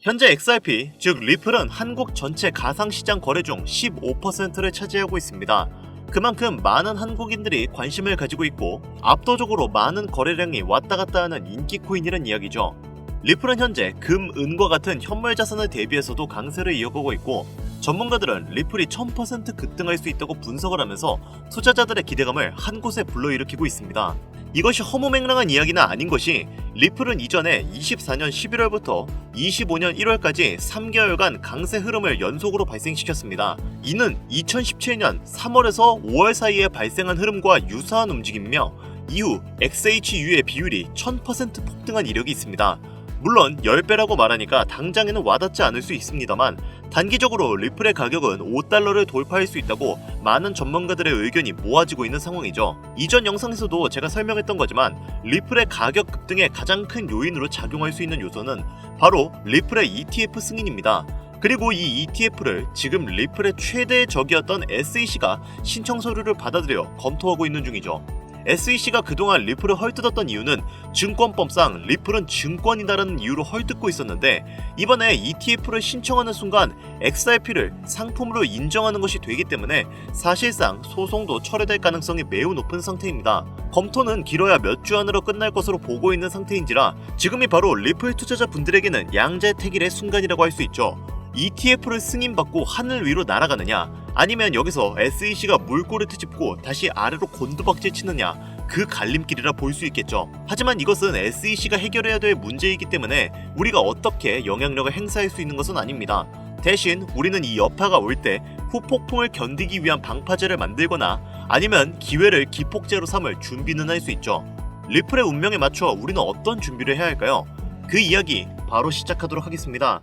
현재 XRP, 즉 리플은 한국 전체 가상시장 거래 중 15%를 차지하고 있습니다. 그만큼 많은 한국인들이 관심을 가지고 있고 압도적으로 많은 거래량이 왔다갔다 하는 인기 코인이란 이야기죠. 리플은 현재 금, 은과 같은 현물 자산을 대비해서도 강세를 이어가고 있고 전문가들은 리플이 1000% 급등할 수 있다고 분석을 하면서 투자자들의 기대감을 한 곳에 불러일으키고 있습니다. 이것이 허무맹랑한 이야기는 아닌 것이 리플은 이전에 24년 11월부터 25년 1월까지 3개월간 강세 흐름을 연속으로 발생시켰습니다. 이는 2017년 3월에서 5월 사이에 발생한 흐름과 유사한 움직임이며 이후 XHU의 비율이 1000% 폭등한 이력이 있습니다. 물론 10배라고 말하니까 당장에는 와닿지 않을 수 있습니다만 단기적으로 리플의 가격은 5달러를 돌파할 수 있다고 많은 전문가들의 의견이 모아지고 있는 상황이죠. 이전 영상에서도 제가 설명했던 거지만 리플의 가격 급등의 가장 큰 요인으로 작용할 수 있는 요소는 바로 리플의 ETF 승인입니다. 그리고 이 ETF를 지금 리플의 최대의 적이었던 SEC가 신청 서류를 받아들여 검토하고 있는 중이죠. SEC가 그동안 리플을 헐뜯었던 이유는 증권법상 리플은 증권이다라는 이유로 헐뜯고 있었는데 이번에 ETF를 신청하는 순간 XRP를 상품으로 인정하는 것이 되기 때문에 사실상 소송도 철회될 가능성이 매우 높은 상태입니다. 검토는 길어야 몇 주 안으로 끝날 것으로 보고 있는 상태인지라 지금이 바로 리플 투자자분들에게는 양자택일의 순간이라고 할 수 있죠. ETF를 승인받고 하늘 위로 날아가느냐 아니면 여기서 SEC가 물꼬를 트집고 다시 아래로 곤두박질 치느냐 그 갈림길이라 볼 수 있겠죠. 하지만 이것은 SEC가 해결해야 될 문제이기 때문에 우리가 어떻게 영향력을 행사할 수 있는 것은 아닙니다. 대신 우리는 이 여파가 올 때 후폭풍을 견디기 위한 방파제를 만들거나 아니면 기회를 기폭제로 삼을 준비는 할 수 있죠. 리플의 운명에 맞춰 우리는 어떤 준비를 해야 할까요? 그 이야기 바로 시작하도록 하겠습니다.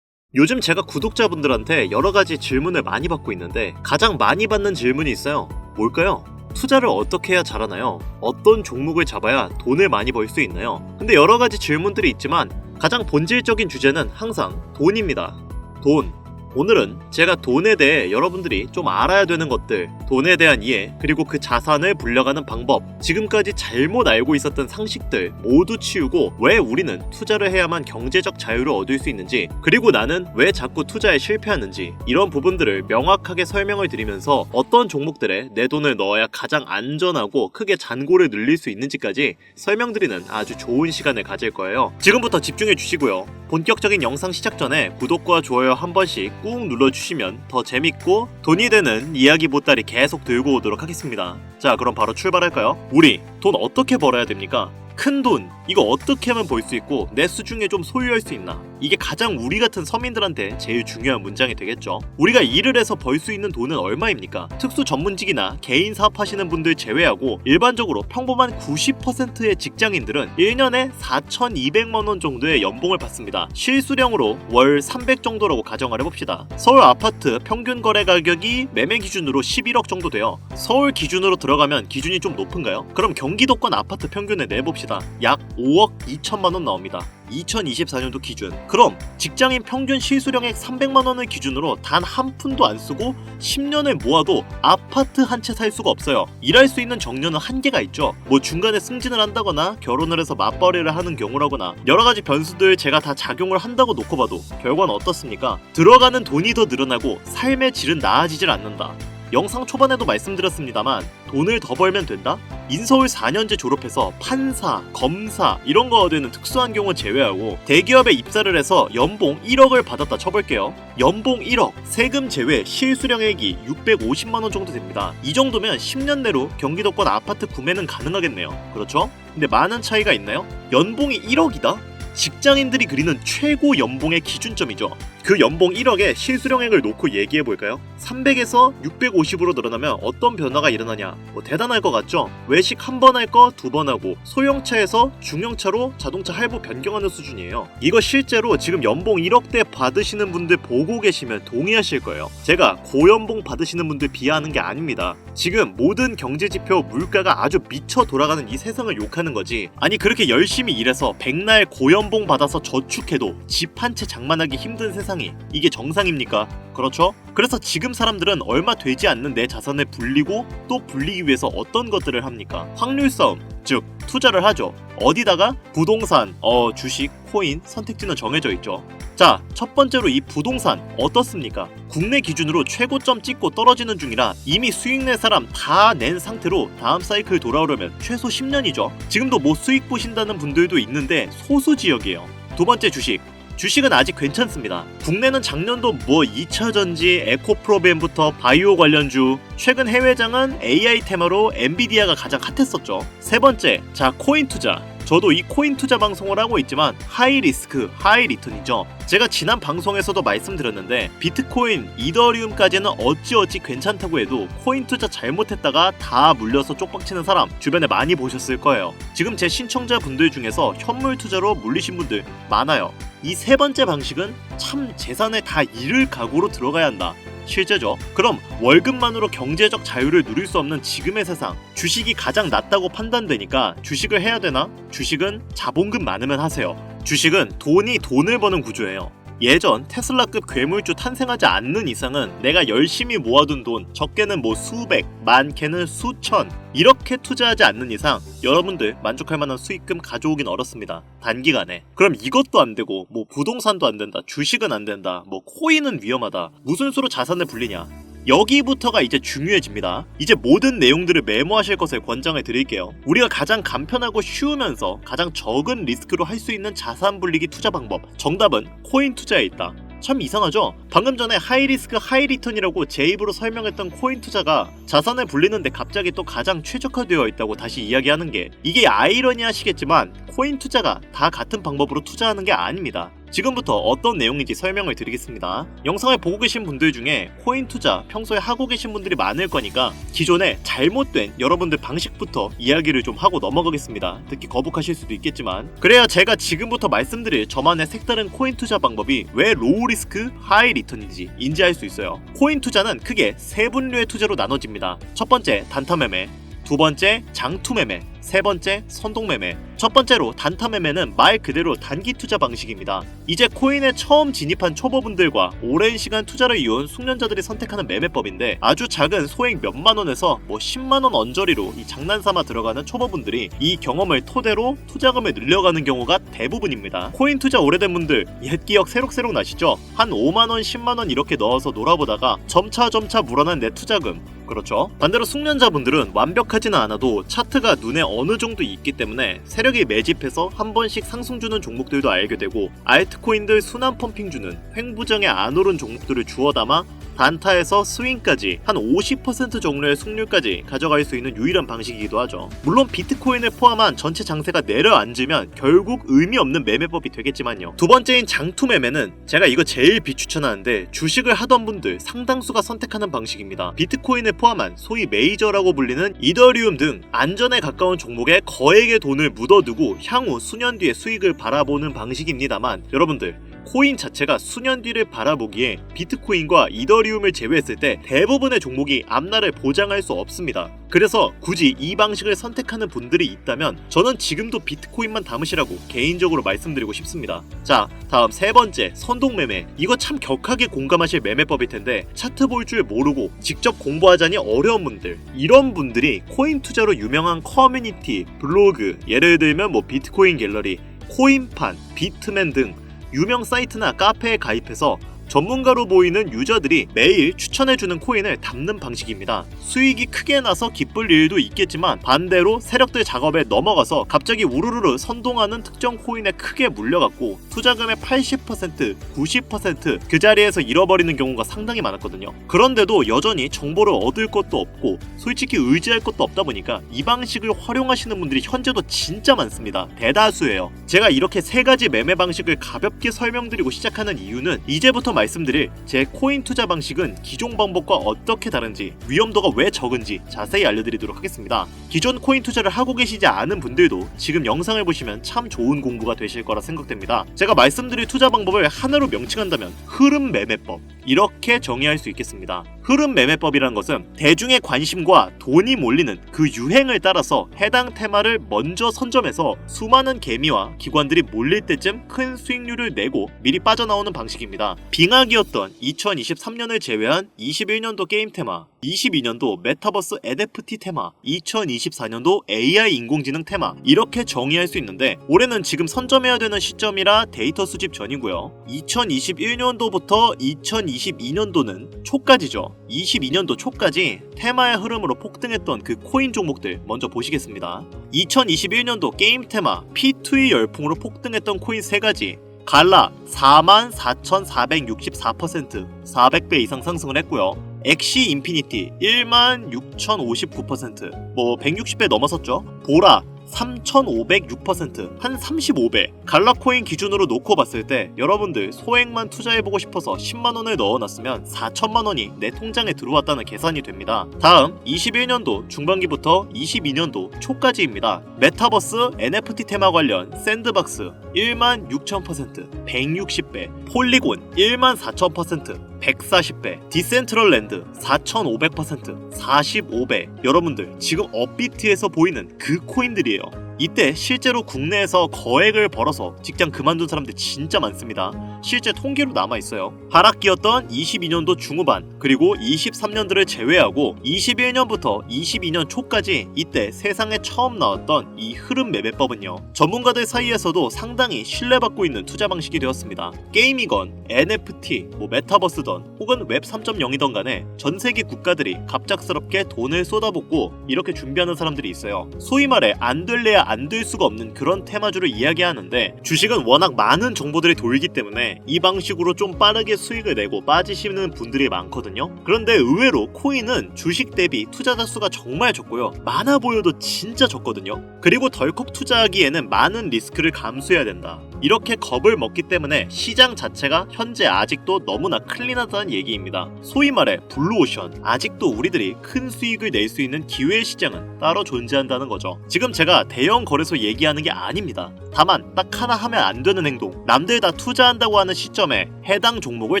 요즘 제가 구독자분들한테 여러가지 질문을 많이 받고 있는데 가장 많이 받는 질문이 있어요. 뭘까요? 투자를 어떻게 해야 잘하나요? 어떤 종목을 잡아야 돈을 많이 벌 수 있나요? 근데 여러가지 질문들이 있지만 가장 본질적인 주제는 항상 돈입니다. 돈. 오늘은 제가 돈에 대해 여러분들이 좀 알아야 되는 것들, 돈에 대한 이해, 그리고 그 자산을 불려가는 방법, 지금까지 잘못 알고 있었던 상식들 모두 치우고 왜 우리는 투자를 해야만 경제적 자유를 얻을 수 있는지, 그리고 나는 왜 자꾸 투자에 실패하는지 이런 부분들을 명확하게 설명을 드리면서 어떤 종목들에 내 돈을 넣어야 가장 안전하고 크게 잔고를 늘릴 수 있는지까지 설명드리는 아주 좋은 시간을 가질 거예요. 지금부터 집중해 주시고요. 본격적인 영상 시작 전에 구독과 좋아요 한 번씩 꾹 눌러주시면 더 재밌고 돈이 되는 이야기 보따리 계속 들고 오도록 하겠습니다. 자, 그럼 바로 출발할까요? 우리 돈 어떻게 벌어야 됩니까? 큰 돈, 이거 어떻게 하면 벌 수 있고 내 수중에 좀 소유할 수 있나? 이게 가장 우리 같은 서민들한테 제일 중요한 문장이 되겠죠. 우리가 일을 해서 벌 수 있는 돈은 얼마입니까? 특수 전문직이나 개인 사업하시는 분들 제외하고 일반적으로 평범한 90%의 직장인들은 1년에 4,200만원 정도의 연봉을 받습니다. 실수령으로 월 300 정도라고 가정을 해봅시다. 서울 아파트 평균 거래 가격이 매매 기준으로 11억 정도 돼요. 서울 기준으로 들어가면 기준이 좀 높은가요? 그럼 경기도권 아파트 평균을 내봅시다. 약 5억 2천만원 나옵니다. 2024년도 기준. 그럼 직장인 평균 실수령액 300만원을 기준으로 단 한 푼도 안 쓰고 10년을 모아도 아파트 한 채 살 수가 없어요. 일할 수 있는 정년은 한계가 있죠. 뭐 중간에 승진을 한다거나 결혼을 해서 맞벌이를 하는 경우라거나 여러가지 변수들 제가 다 작용을 한다고 놓고 봐도 결과는 어떻습니까? 들어가는 돈이 더 늘어나고 삶의 질은 나아지질 않는다. 영상 초반에도 말씀드렸습니다만 돈을 더 벌면 된다? 인서울 4년제 졸업해서 판사, 검사 이런 거 되는 특수한 경우 제외하고 대기업에 입사를 해서 연봉 1억을 받았다 쳐볼게요. 연봉 1억, 세금 제외 실수령액이 650만원 정도 됩니다. 이 정도면 10년 내로 경기도권 아파트 구매는 가능하겠네요. 그렇죠? 근데 많은 차이가 있나요? 연봉이 1억이다? 직장인들이 그리는 최고 연봉의 기준점이죠. 그 연봉 1억에 실수령액을 놓고 얘기해볼까요? 300에서 650으로 늘어나면 어떤 변화가 일어나냐? 뭐 대단할 것 같죠? 외식 한 번 할 거 2번 하고 소형차에서 중형차로 자동차 할부 변경하는 수준이에요. 이거 실제로 지금 연봉 1억대 받으시는 분들 보고 계시면 동의하실 거예요. 제가 고연봉 받으시는 분들 비하하는 게 아닙니다. 지금 모든 경제지표 물가가 아주 미쳐 돌아가는 이 세상을 욕하는 거지. 아니 그렇게 열심히 일해서 백날 고연봉 받아서 저축해도 집 한 채 장만하기 힘든 세상 최상위. 이게 정상입니까? 그렇죠? 그래서 지금 사람들은 얼마 되지 않는 내 자산을 불리고 또 불리기 위해서 어떤 것들을 합니까? 확률 싸움, 즉 투자를 하죠. 어디다가? 부동산, 주식, 코인, 선택지는 정해져 있죠. 자, 첫 번째로 이 부동산 어떻습니까? 국내 기준으로 최고점 찍고 떨어지는 중이라 이미 수익 낼 사람 다 낸 상태로 다음 사이클 돌아오려면 최소 10년이죠. 지금도 뭐 수익 보신다는 분들도 있는데 소수 지역이에요. 두 번째 주식. 주식은 아직 괜찮습니다. 국내는 작년도 뭐 2차전지, 에코프로벤부터 바이오 관련주, 최근 해외장은 AI 테마로 엔비디아가 가장 핫했었죠. 세 번째, 자 코인 투자. 저도 이 코인 투자 방송을 하고 있지만 하이 리스크, 하이 리턴이죠. 제가 지난 방송에서도 말씀드렸는데 비트코인, 이더리움까지는 어찌어찌 괜찮다고 해도 코인 투자 잘못했다가 다 물려서 쪽박치는 사람 주변에 많이 보셨을 거예요. 지금 제 신청자분들 중에서 현물 투자로 물리신 분들 많아요. 이 세 번째 방식은 참 재산을 다 잃을 각오로 들어가야 한다. 실제죠. 그럼 월급만으로 경제적 자유를 누릴 수 없는 지금의 세상, 주식이 가장 낫다고 판단되니까 주식을 해야 되나? 주식은 자본금 많으면 하세요. 주식은 돈이 돈을 버는 구조예요. 예전 테슬라급 괴물주 탄생하지 않는 이상은 내가 열심히 모아둔 돈, 적게는 뭐 수백, 많게는 수천, 이렇게 투자하지 않는 이상 여러분들 만족할 만한 수익금 가져오긴 어렵습니다. 단기간에. 그럼 이것도 안 되고 뭐 부동산도 안 된다, 주식은 안 된다, 뭐 코인은 위험하다, 무슨 수로 자산을 불리냐. 여기부터가 이제 중요해집니다. 이제 모든 내용들을 메모하실 것을 권장을 드릴게요. 우리가 가장 간편하고 쉬우면서 가장 적은 리스크로 할 수 있는 자산 불리기 투자 방법, 정답은 코인 투자에 있다. 참 이상하죠? 방금 전에 하이리스크 하이리턴이라고 제 입으로 설명했던 코인 투자가 자산을 불리는데 갑자기 또 가장 최적화되어 있다고 다시 이야기하는 게, 이게 아이러니 하시겠지만 코인 투자가 다 같은 방법으로 투자하는 게 아닙니다. 지금부터 어떤 내용인지 설명을 드리겠습니다. 영상을 보고 계신 분들 중에 코인 투자 평소에 하고 계신 분들이 많을 거니까 기존에 잘못된 여러분들 방식부터 이야기를 좀 하고 넘어가겠습니다. 듣기 거북하실 수도 있겠지만, 그래야 제가 지금부터 말씀드릴 저만의 색다른 코인 투자 방법이 왜 로우 리스크 하이 리턴인지 인지할 수 있어요. 코인 투자는 크게 세 분류의 투자로 나눠집니다. 첫 번째, 단타 매매. 두 번째, 장투 매매. 세 번째, 선동 매매. 첫 번째로 단타 매매는 말 그대로 단기 투자 방식입니다. 이제 코인에 처음 진입한 초보분들과 오랜 시간 투자를 이어온 숙련자들이 선택하는 매매법인데, 아주 작은 소액 몇만 원에서 뭐 10만 원 언저리로 이 장난삼아 들어가는 초보분들이 이 경험을 토대로 투자금을 늘려가는 경우가 대부분입니다. 코인 투자 오래된 분들 옛 기억 새록새록 나시죠? 한 5만 원, 10만 원 이렇게 넣어서 놀아보다가 점차 물어난 내 투자금. 그렇죠. 반대로 숙련자분들은 완벽하지는 않아도 차트가 눈에 어느 정도 있기 때문에 세력이 매집해서 한 번씩 상승 주는 종목들도 알게 되고, 알트코인들 순환 펌핑 주는 횡부정에 안 오른 종목들을 주워 담아 단타에서 스윙까지 한 50% 정도의 승률까지 가져갈 수 있는 유일한 방식이기도 하죠. 물론 비트코인을 포함한 전체 장세가 내려앉으면 결국 의미 없는 매매법이 되겠지만요. 두 번째인 장투 매매는 제가 이거 제일 비추천하는데, 주식을 하던 분들 상당수가 선택하는 방식입니다. 비트코인을 포함한 소위 메이저라고 불리는 이더리움 등 안전에 가까운 종목에 거액의 돈을 묻어두고 향후 수년 뒤의 수익을 바라보는 방식입니다만, 여러분들 코인 자체가 수년 뒤를 바라보기에 비트코인과 이더리움을 제외했을 때 대부분의 종목이 앞날을 보장할 수 없습니다. 그래서 굳이 이 방식을 선택하는 분들이 있다면 저는 지금도 비트코인만 담으시라고 개인적으로 말씀드리고 싶습니다. 자, 다음 세 번째, 선동 매매. 이거 참 격하게 공감하실 매매법일 텐데, 차트 볼 줄 모르고 직접 공부하자니 어려운 분들, 이런 분들이 코인 투자로 유명한 커뮤니티, 블로그, 예를 들면 뭐 비트코인 갤러리, 코인판, 비트맨 등 유명 사이트나 카페에 가입해서 전문가로 보이는 유저들이 매일 추천해주는 코인을 담는 방식입니다. 수익이 크게 나서 기쁠 일도 있겠지만, 반대로 세력들 작업에 넘어가서 갑자기 우르르 선동하는 특정 코인에 크게 물려갖고 투자금의 80%, 90% 그 자리에서 잃어버리는 경우가 상당히 많았거든요. 그런데도 여전히 정보를 얻을 것도 없고 솔직히 의지할 것도 없다 보니까 이 방식을 활용하시는 분들이 현재도 진짜 많습니다. 대다수예요. 제가 이렇게 세 가지 매매 방식을 가볍게 설명드리고 시작하는 이유는, 이제부터 말씀드릴 제 코인 투자 방식은 기존 방법과 어떻게 다른지, 위험도가 왜 적은지 자세히 알려드리도록 하겠습니다. 기존 코인 투자를 하고 계시지 않은 분들도 지금 영상을 보시면 참 좋은 공부가 되실 거라 생각됩니다. 제가 말씀드릴 투자 방법을 하나로 명칭한다면 흐름 매매법, 이렇게 정의할 수 있겠습니다. 흐름 매매법이라는 것은 대중의 관심과 돈이 몰리는 그 유행을 따라서 해당 테마를 먼저 선점해서 수많은 개미와 기관들이 몰릴 때쯤 큰 수익률을 내고 미리 빠져나오는 방식입니다. 빙하기였던 2023년을 제외한 21년도 게임 테마, 22년도 메타버스 NFT 테마, 2024년도 AI 인공지능 테마, 이렇게 정의할 수 있는데 올해는 지금 선점해야 되는 시점이라 데이터 수집 전이고요. 2021년도부터 2022년도는 초까지죠. 22년도 초까지 테마의 흐름으로 폭등했던 그 코인 종목들 먼저 보시겠습니다. 2021년도 게임 테마 P2E 열풍으로 폭등했던 코인 3가지. 갈라 44,464%, 400배 이상 상승을 했고요. 엑시 인피니티 16,059%, 160배 넘어섰죠. 보라 3,506%, 한 35배. 갈라코인 기준으로 놓고 봤을 때 여러분들 소액만 투자해보고 싶어서 10만원을 넣어놨으면 4천만원이 내 통장에 들어왔다는 계산이 됩니다. 다음 21년도 중반기부터 22년도 초까지입니다. 메타버스 NFT 테마 관련 샌드박스 16,000%, 160배, 폴리곤 14,000%, 140배, 디센트럴랜드 4,500%, 45배. 여러분들 지금 업비트에서 보이는 그 코인들이에요. 이때 실제로 국내에서 거액을 벌어서 직장 그만둔 사람들 진짜 많습니다. 실제 통계로 남아있어요. 하락기였던 22년도 중후반 그리고 23년들을 제외하고 21년부터 22년 초까지 이때 세상에 처음 나왔던 이 흐름 매매법은요, 전문가들 사이에서도 상당히 신뢰받고 있는 투자 방식이 되었습니다. 게임이건 NFT, 메타버스던 혹은 웹 3.0이던 간에 전 세계 국가들이 갑작스럽게 돈을 쏟아붓고 이렇게 준비하는 사람들이 있어요. 소위 말해 안 될래야 안 될 수가 없는 그런 테마주를 이야기하는데, 주식은 워낙 많은 정보들이 돌기 때문에 이 방식으로 좀 빠르게 수익을 내고 빠지시는 분들이 많거든요. 그런데 의외로 코인은 주식 대비 투자자 수가 정말 적고요, 많아 보여도 진짜 적거든요. 그리고 덜컥 투자하기에는 많은 리스크를 감수해야 된다. 이렇게 겁을 먹기 때문에 시장 자체가 현재 아직도 너무나 클린하다는 얘기입니다. 소위 말해 블루오션, 아직도 우리들이 큰 수익을 낼 수 있는 기회의 시장은 따로 존재한다는 거죠. 지금 제가 대형 거래소 얘기하는 게 아닙니다. 다만 딱 하나 하면 안 되는 행동, 남들 다 투자한다고 하는 시점에 해당 종목을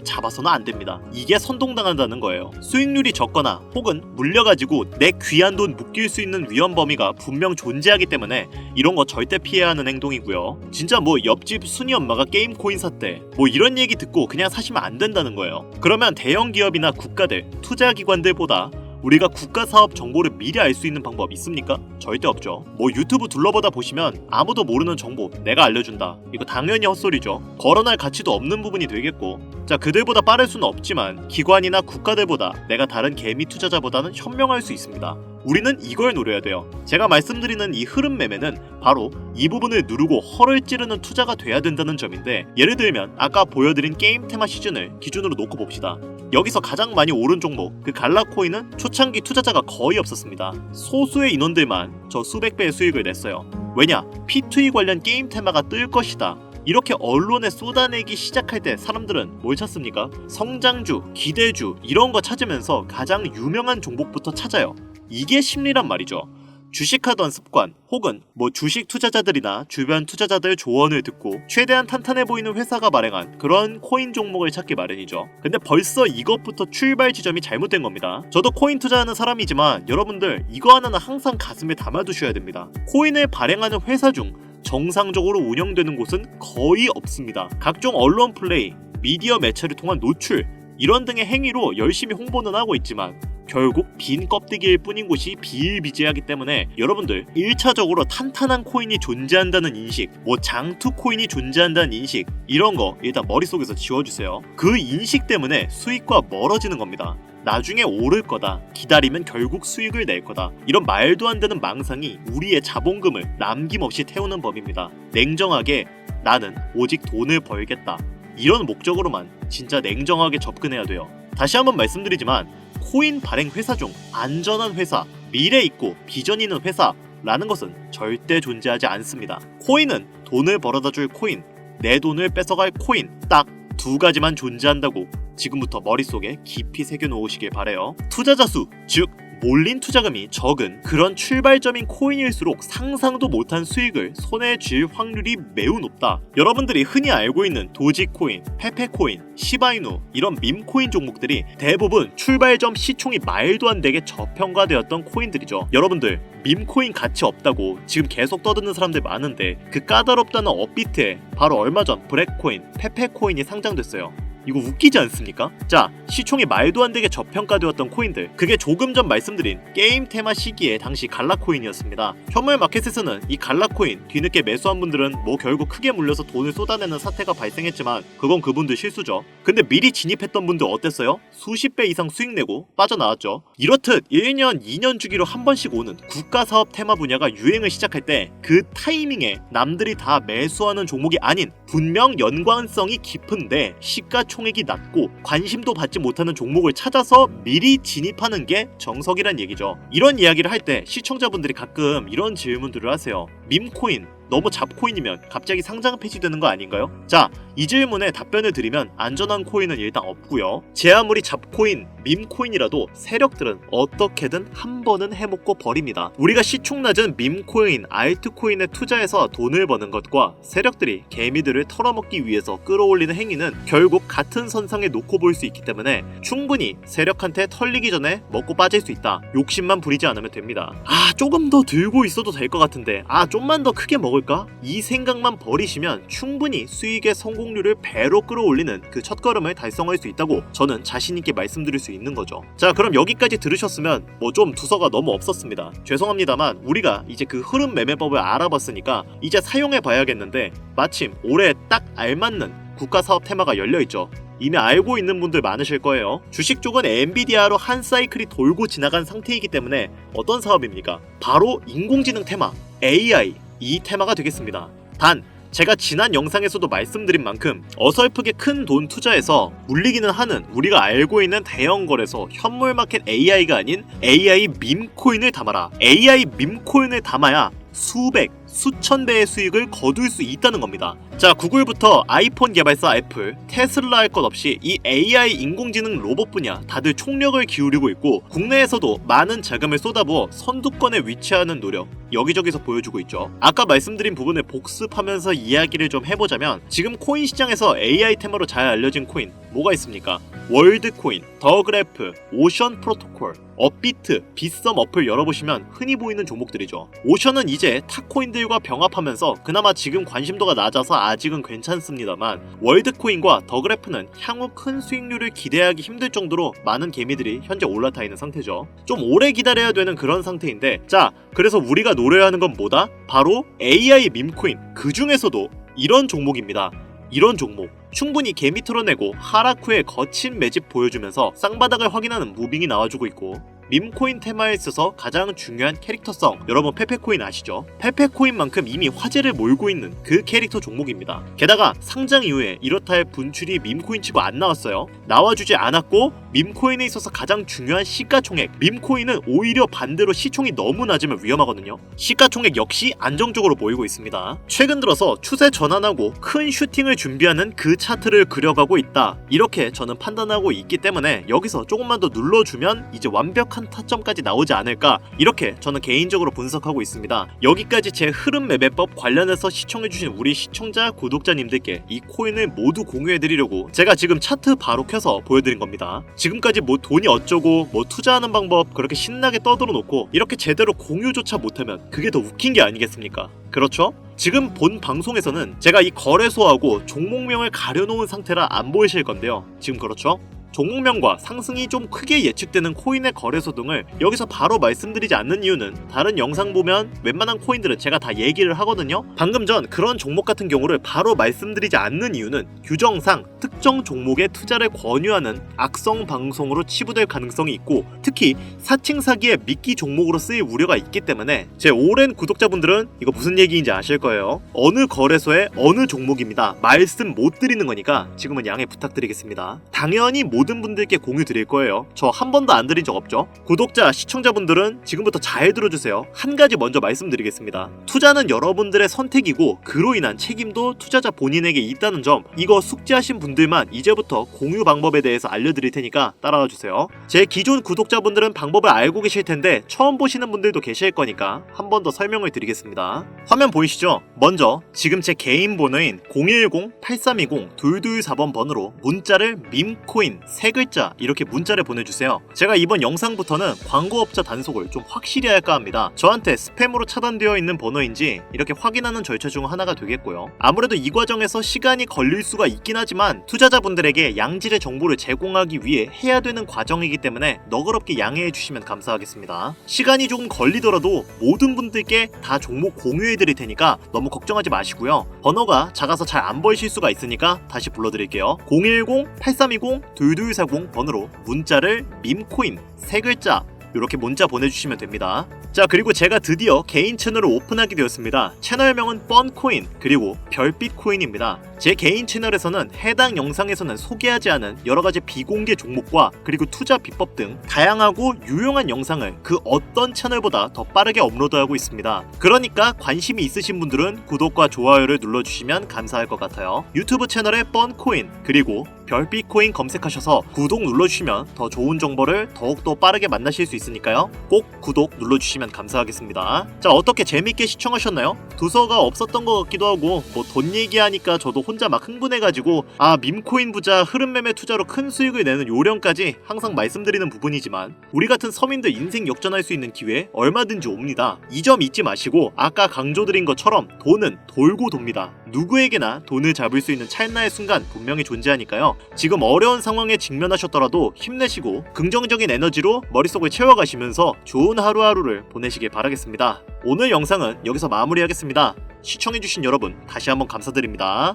잡아서는 안 됩니다. 이게 선동당한다는 거예요. 수익률이 적거나 혹은 물려가지고 내 귀한 돈 묶일 수 있는 위험 범위가 분명 존재하기 때문에 이런 거 절대 피해야 하는 행동이고요. 진짜 옆집 순이 엄마가 게임 코인 샀대, 이런 얘기 듣고 그냥 사시면 안 된다는 거예요. 그러면 대형 기업이나 국가들, 투자기관들보다 우리가 국가 사업 정보를 미리 알 수 있는 방법 있습니까? 절대 없죠. 유튜브 둘러보다 보시면 아무도 모르는 정보 내가 알려준다, 이거 당연히 헛소리죠. 거론할 가치도 없는 부분이 되겠고, 자, 그들보다 빠를 수는 없지만 기관이나 국가들보다 내가 다른 개미 투자자보다는 현명할 수 있습니다. 우리는 이걸 노려야 돼요. 제가 말씀드리는 이 흐름 매매는 바로 이 부분을 누르고 허를 찌르는 투자가 돼야 된다는 점인데, 예를 들면 아까 보여드린 게임 테마 시즌을 기준으로 놓고 봅시다. 여기서 가장 많이 오른 종목, 그 갈라코인은 초창기 투자자가 거의 없었습니다. 소수의 인원들만 저 수백 배의 수익을 냈어요. 왜냐? P2E 관련 게임 테마가 뜰 것이다, 이렇게 언론에 쏟아내기 시작할 때 사람들은 뭘 찾습니까? 성장주, 기대주 이런 거 찾으면서 가장 유명한 종목부터 찾아요. 이게 심리란 말이죠. 주식하던 습관 혹은 주식 투자자들이나 주변 투자자들 조언을 듣고 최대한 탄탄해 보이는 회사가 발행한 그런 코인 종목을 찾기 마련이죠. 근데 벌써 이것부터 출발 지점이 잘못된 겁니다. 저도 코인 투자하는 사람이지만 여러분들 이거 하나는 항상 가슴에 담아두셔야 됩니다. 코인을 발행하는 회사 중 정상적으로 운영되는 곳은 거의 없습니다. 각종 언론 플레이, 미디어 매체를 통한 노출 이런 등의 행위로 열심히 홍보는 하고 있지만 결국 빈 껍데기일 뿐인 곳이 비일비재하기 때문에 여러분들 1차적으로 탄탄한 코인이 존재한다는 인식, 장투 코인이 존재한다는 인식, 이런 거 일단 머릿속에서 지워주세요. 그 인식 때문에 수익과 멀어지는 겁니다. 나중에 오를 거다, 기다리면 결국 수익을 낼 거다, 이런 말도 안 되는 망상이 우리의 자본금을 남김없이 태우는 법입니다. 냉정하게 나는 오직 돈을 벌겠다, 이런 목적으로만 진짜 냉정하게 접근해야 돼요. 다시 한번 말씀드리지만 코인 발행 회사 중 안전한 회사, 미래 있고 비전 있는 회사라는 것은 절대 존재하지 않습니다. 코인은 돈을 벌어다 줄 코인, 내 돈을 뺏어갈 코인, 딱 두 가지만 존재한다고 지금부터 머릿속에 깊이 새겨놓으시길 바래요. 투자자 수, 즉 올린 투자금이 적은 그런 출발점인 코인일수록 상상도 못한 수익을 손에 쥘 확률이 매우 높다. 여러분들이 흔히 알고 있는 도지코인, 페페코인, 시바이누 이런 밈코인 종목들이 대부분 출발점 시총이 말도 안 되게 저평가되었던 코인들이죠. 여러분들 밈코인 가치 없다고 지금 계속 떠드는 사람들 많은데 그 까다롭다는 업비트에 바로 얼마 전 브렉코인, 페페코인이 상장됐어요. 이거 웃기지 않습니까? 자, 시총이 말도 안 되게 저평가되었던 코인들, 그게 조금 전 말씀드린 게임 테마 시기에 당시 갈라코인이었습니다. 현물 마켓에서는 이 갈라코인 뒤늦게 매수한 분들은 뭐 결국 크게 물려서 돈을 쏟아내는 사태가 발생했지만 그건 그분들 실수죠. 근데 미리 진입했던 분들 어땠어요? 수십 배 이상 수익 내고 빠져나왔죠. 이렇듯 1년, 2년 주기로 한 번씩 오는 국가사업 테마 분야가 유행을 시작할 때 그 타이밍에 남들이 다 매수하는 종목이 아닌 분명 연관성이 깊은데 시가총액이 낮고 관심도 받지 못하는 종목을 찾아서 미리 진입하는 게 정석이란 얘기죠. 이런 이야기를 할 때 시청자분들이 가끔 이런 질문들을 하세요. 밈코인 너무 잡코인이면 갑자기 상장 폐지되는 거 아닌가요? 자, 이 질문에 답변을 드리면 안전한 코인은 일단 없고요. 제 아무리 잡코인, 밈코인이라도 세력들은 어떻게든 한 번은 해먹고 버립니다. 우리가 시총 낮은 밈코인, 알트코인에 투자해서 돈을 버는 것과 세력들이 개미들을 털어먹기 위해서 끌어올리는 행위는 결국 같은 선상에 놓고 볼 수 있기 때문에 충분히 세력한테 털리기 전에 먹고 빠질 수 있다. 욕심만 부리지 않으면 됩니다. 조금 더 들고 있어도 될 것 같은데 좀만 더 크게 먹을까? 이 생각만 버리시면 충분히 수익의 성공률을 배로 끌어올리는 그 첫걸음을 달성할 수 있다고 저는 자신있게 말씀드릴 수 있는 거죠. 자, 그럼 여기까지 들으셨으면 뭐 좀 두서가 너무 없었습니다. 죄송합니다만 우리가 이제 그 흐름 매매법을 알아봤으니까 이제 사용해 봐야겠는데 마침 올해 딱 알맞는 국가사업 테마가 열려있죠. 이미 알고 있는 분들 많으실 거예요. 주식 쪽은 엔비디아로 한 사이클이 돌고 지나간 상태이기 때문에 어떤 사업입니까? 바로 인공지능 테마, AI 이 테마가 되겠습니다. 단 제가 지난 영상에서도 말씀드린 만큼 어설프게 큰 돈 투자해서 물리기는 하는 우리가 알고 있는 대형 거래소 현물마켓 AI가 아닌 AI 밈코인을 담아라. AI 밈코인을 담아야 수백, 수천 배의 수익을 거둘 수 있다는 겁니다. 자, 구글부터 아이폰 개발사 애플, 테슬라 할 것 없이 이 AI 인공지능 로봇 분야 다들 총력을 기울이고 있고 국내에서도 많은 자금을 쏟아부어 선두권에 위치하는 노력 여기저기서 보여주고 있죠. 아까 말씀드린 부분을 복습하면서 이야기를 좀 해보자면 지금 코인 시장에서 AI 테마로 잘 알려진 코인 뭐가 있습니까? 월드코인, 더그래프, 오션 프로토콜, 업비트, 빗썸 어플 열어보시면 흔히 보이는 종목들이죠. 오션은 이제 탑코인들과 병합하면서 그나마 지금 관심도가 낮아서 아직은 괜찮습니다만 월드코인과 더그래프는 향후 큰 수익률을 기대하기 힘들 정도로 많은 개미들이 현재 올라타 있는 상태죠. 좀 오래 기다려야 되는 그런 상태인데 자, 그래서 우리가 노려야 하는 건 뭐다? 바로 AI 밈코인, 그 중에서도 이런 종목입니다. 이런 종목 충분히 개미 털어내고 하락 후에 거친 매집 보여주면서 쌍바닥을 확인하는 무빙이 나와주고 있고 밈코인 테마에 있어서 가장 중요한 캐릭터성, 여러분 페페코인 아시죠? 페페코인만큼 이미 화제를 몰고 있는 그 캐릭터 종목입니다. 게다가 상장 이후에 이렇다 할 분출이 밈코인치고 안 나왔어요. 나와주지 않았고 밈코인에 있어서 가장 중요한 시가총액, 밈코인은 오히려 반대로 시총이 너무 낮으면 위험하거든요. 시가총액 역시 안정적으로 모이고 있습니다. 최근 들어서 추세 전환하고 큰 슈팅을 준비하는 그 차트를 그려가고 있다, 이렇게 저는 판단하고 있기 때문에 여기서 조금만 더 눌러주면 이제 완벽한 타점까지 나오지 않을까, 이렇게 저는 개인적으로 분석하고 있습니다. 여기까지 제 흐름 매매법 관련해서 시청해주신 우리 시청자 구독자님들께 이 코인을 모두 공유해드리려고 제가 지금 차트 바로 켜서 보여드린 겁니다. 지금까지 뭐 돈이 어쩌고 뭐 투자하는 방법 그렇게 신나게 떠들어 놓고 이렇게 제대로 공유조차 못하면 그게 더 웃긴 게 아니겠습니까? 그렇죠? 지금 본 방송에서는 제가 이 거래소하고 종목명을 가려놓은 상태라 안 보이실 건데요. 지금 그렇죠? 종목명과 상승이 좀 크게 예측되는 코인의 거래소 등을 여기서 바로 말씀드리지 않는 이유는 다른 영상 보면 웬만한 코인들은 제가 다 얘기를 하거든요. 방금 전 그런 종목 같은 경우를 바로 말씀드리지 않는 이유는 규정상 특정 종목에 투자를 권유하는 악성 방송으로 치부될 가능성이 있고 특히 사칭 사기의 미끼 종목으로 쓰일 우려가 있기 때문에 제 오랜 구독자분들은 이거 무슨 얘기인지 아실 거예요. 어느 거래소의 어느 종목입니다. 말씀 못 드리는 거니까 지금은 양해 부탁드리겠습니다. 당연히 모든 분들께 공유 드릴 거예요. 저 한 번도 안 드린 적 없죠. 구독자, 시청자분들은 지금부터 잘 들어주세요. 한 가지 먼저 말씀드리겠습니다. 투자는 여러분들의 선택이고 그로 인한 책임도 투자자 본인에게 있다는 점, 이거 숙지하신 분들만 이제부터 공유 방법에 대해서 알려드릴 테니까 따라와 주세요. 제 기존 구독자분들은 방법을 알고 계실 텐데 처음 보시는 분들도 계실 거니까 한 번 더 설명을 드리겠습니다. 화면 보이시죠? 먼저 지금 제 개인 번호인 010-8320-2224번 번호로 문자를 밈코인 3글자 이렇게 문자를 보내주세요. 제가 이번 영상부터는 광고업자 단속을 좀 확실히 할까 합니다. 저한테 스팸으로 차단되어 있는 번호인지 이렇게 확인하는 절차 중 하나가 되겠고요. 아무래도 이 과정에서 시간이 걸릴 수가 있긴 하지만 투자자분들에게 양질의 정보를 제공하기 위해 해야 되는 과정이기 때문에 너그럽게 양해해 주시면 감사하겠습니다. 시간이 조금 걸리더라도 모든 분들께 다 종목 공유해 드릴 테니까 너무 걱정하지 마시고요. 번호가 작아서 잘 안 보이실 수가 있으니까 다시 불러드릴게요. 010-8320-2240 번호로 문자를 밈코인 3글자 이렇게 문자 보내주시면 됩니다. 자, 그리고 제가 드디어 개인 채널을 오픈하게 되었습니다. 채널명은 뻔코인 그리고 별빛코인입니다. 제 개인 채널에서는 해당 영상에서는 소개하지 않은 여러가지 비공개 종목과 그리고 투자 비법 등 다양하고 유용한 영상을 그 어떤 채널보다 더 빠르게 업로드하고 있습니다. 그러니까 관심이 있으신 분들은 구독과 좋아요를 눌러주시면 감사할 것 같아요. 유튜브 채널에 뻔코인 그리고 별빛코인 검색하셔서 구독 눌러주시면 더 좋은 정보를 더욱더 빠르게 만나실 수 있으니까요. 꼭 구독 눌러주시면 감사하겠습니다. 자, 어떻게 재밌게 시청하셨나요? 두서가 없었던 것 같기도 하고 뭐 돈 얘기하니까 저도 혼자 막 흥분해가지고 밈코인 부자 흐름매매 투자로 큰 수익을 내는 요령까지 항상 말씀드리는 부분이지만 우리 같은 서민들 인생 역전할 수 있는 기회 얼마든지 옵니다. 이 점 잊지 마시고 아까 강조드린 것처럼 돈은 돌고 돕니다. 누구에게나 돈을 잡을 수 있는 찰나의 순간 분명히 존재하니까요. 지금 어려운 상황에 직면하셨더라도 힘내시고 긍정적인 에너지로 머릿속을 채워가시면서 좋은 하루하루를 보내시길 바라겠습니다. 오늘 영상은 여기서 마무리하겠습니다. 시청해주신 여러분 다시 한번 감사드립니다.